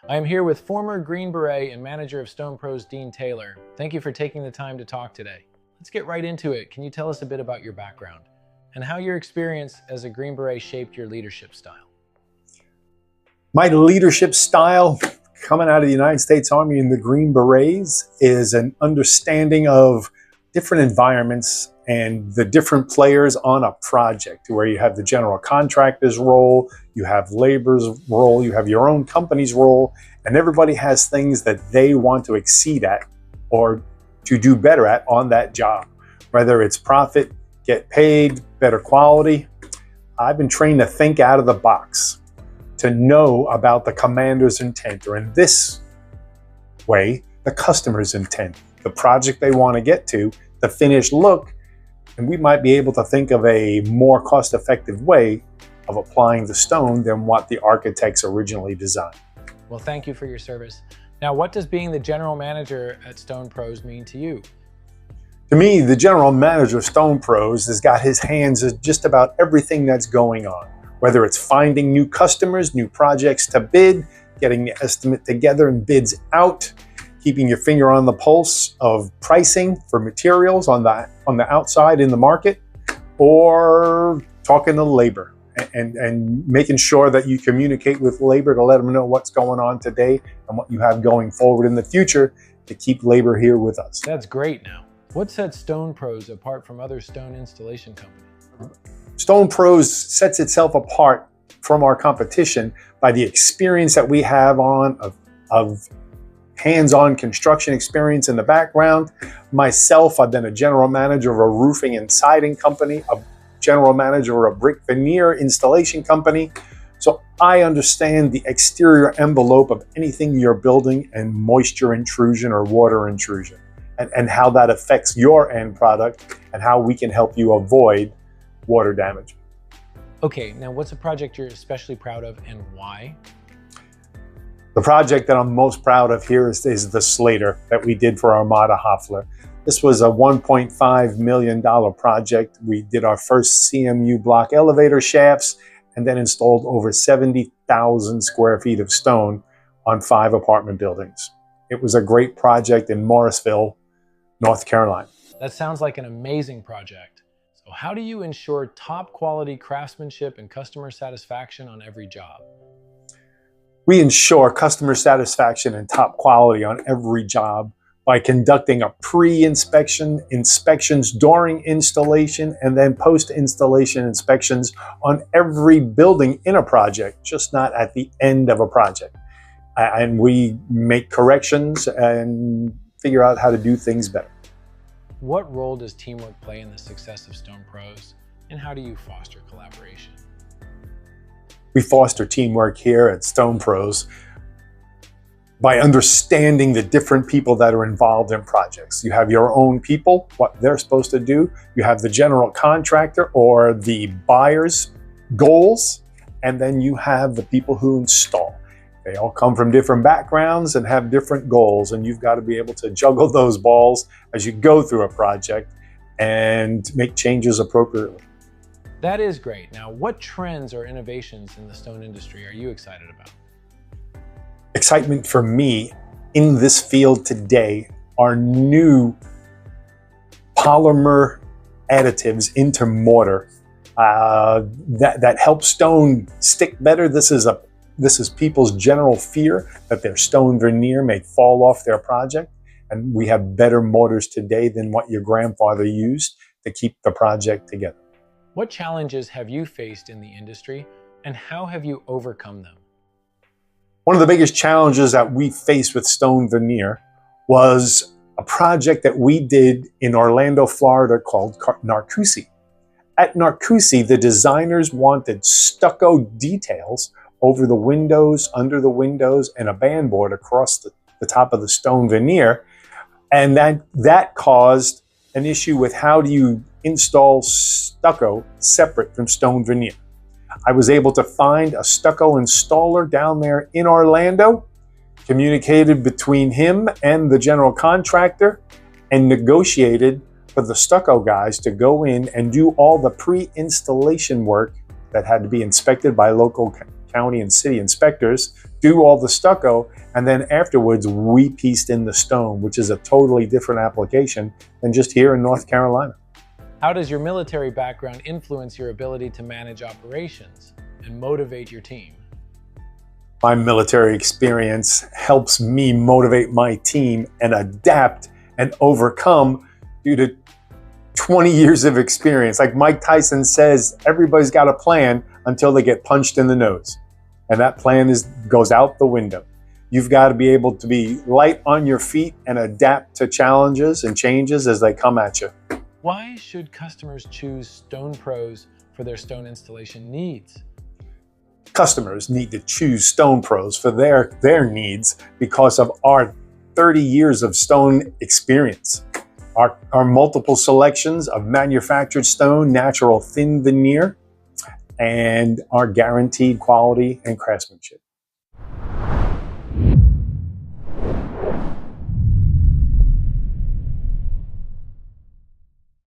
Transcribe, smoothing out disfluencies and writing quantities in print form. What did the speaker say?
I am here with former Green Beret and manager of Stone Pros, Dean Taylor. Thank you for taking the time to talk today. Let's get right into it. Can you tell us a bit about your background and how your experience as a Green Beret shaped your leadership style? My leadership style coming out of the United States Army and the Green Berets is an understanding of different environments and the different players on a project, where you have the general contractor's role, you have labor's role, you have your own company's role, and everybody has things that they want to exceed at or to do better at on that job. Whether it's profit, get paid, better quality. I've been trained to think out of the box, to know about the commander's intent, or in this way, the customer's intent, the project they want to get to, the finished look, and we might be able to think of a more cost-effective way of applying the stone than what the architects originally designed. Well, thank you for your service. Now, what does being the general manager at Stone Pros mean to you? To me, the general manager of Stone Pros has got his hands in just about everything that's going on. Whether it's finding new customers, new projects to bid, getting the estimate together and bids out, keeping your finger on the pulse of pricing for materials on the outside in the market, or talking to labor and making sure that you communicate with labor to let them know what's going on today and what you have going forward in the future to keep labor here with us. That's great. Now, what sets Stone Pros apart from other stone installation companies? Stone Pros sets itself apart from our competition by the experience that we have of hands-on construction experience in the background. Myself, I've been a general manager of a roofing and siding company, a general manager of a brick veneer installation company. So I understand the exterior envelope of anything you're building and moisture intrusion or water intrusion, and how that affects your end product and how we can help you avoid water damage. Okay, now what's a project you're especially proud of and why? The project that I'm most proud of here is the Slater that we did for Armada Hoffler. This was a $1.5 million project. We did our first CMU block elevator shafts and then installed over 70,000 square feet of stone on 5 apartment buildings. It was a great project in Morrisville, North Carolina. That sounds like an amazing project. So how do you ensure top quality craftsmanship and customer satisfaction on every job? We ensure customer satisfaction and top quality on every job by conducting a pre-inspection, inspections during installation, and then post-installation inspections on every building in a project, just not at the end of a project. And we make corrections and figure out how to do things better. What role does teamwork play in the success of Stone Pros, and how do you foster collaboration? We foster teamwork here at Stone Pros by understanding the different people that are involved in projects. You have your own people, what they're supposed to do. You have the general contractor or the buyer's goals, and then you have the people who install. They all come from different backgrounds and have different goals, and you've got to be able to juggle those balls as you go through a project and make changes appropriately. That is great. Now, what trends or innovations in the stone industry are you excited about? Excitement for me in this field today are new polymer additives into mortar that help stone stick better. This is people's general fear that their stone veneer may fall off their project, and we have better mortars today than what your grandfather used to keep the project together. What challenges have you faced in the industry, and how have you overcome them? One of the biggest challenges that we faced with stone veneer was a project that we did in Orlando, Florida called Narcoossee. At Narcoossee, the designers wanted stucco details over the windows, under the windows, and a bandboard across the top of the stone veneer. And that caused an issue with how do you install stucco separate from stone veneer. I was able to find a stucco installer down there in Orlando, communicated between him and the general contractor, and negotiated for the stucco guys to go in and do all the pre-installation work that had to be inspected by local county and city inspectors, do all the stucco, and then afterwards we pieced in the stone, which is a totally different application than just here in North Carolina. How does your military background influence your ability to manage operations and motivate your team? My military experience helps me motivate my team and adapt and overcome due to 20 years of experience. Like Mike Tyson says, everybody's got a plan until they get punched in the nose. And that plan goes out the window. You've got to be able to be light on your feet and adapt to challenges and changes as they come at you. Why should customers choose Stone Pros for their stone installation needs? Customers need to choose Stone Pros for their needs because of our 30 years of stone experience. Our multiple selections of manufactured stone, natural thin veneer, and our guaranteed quality and craftsmanship.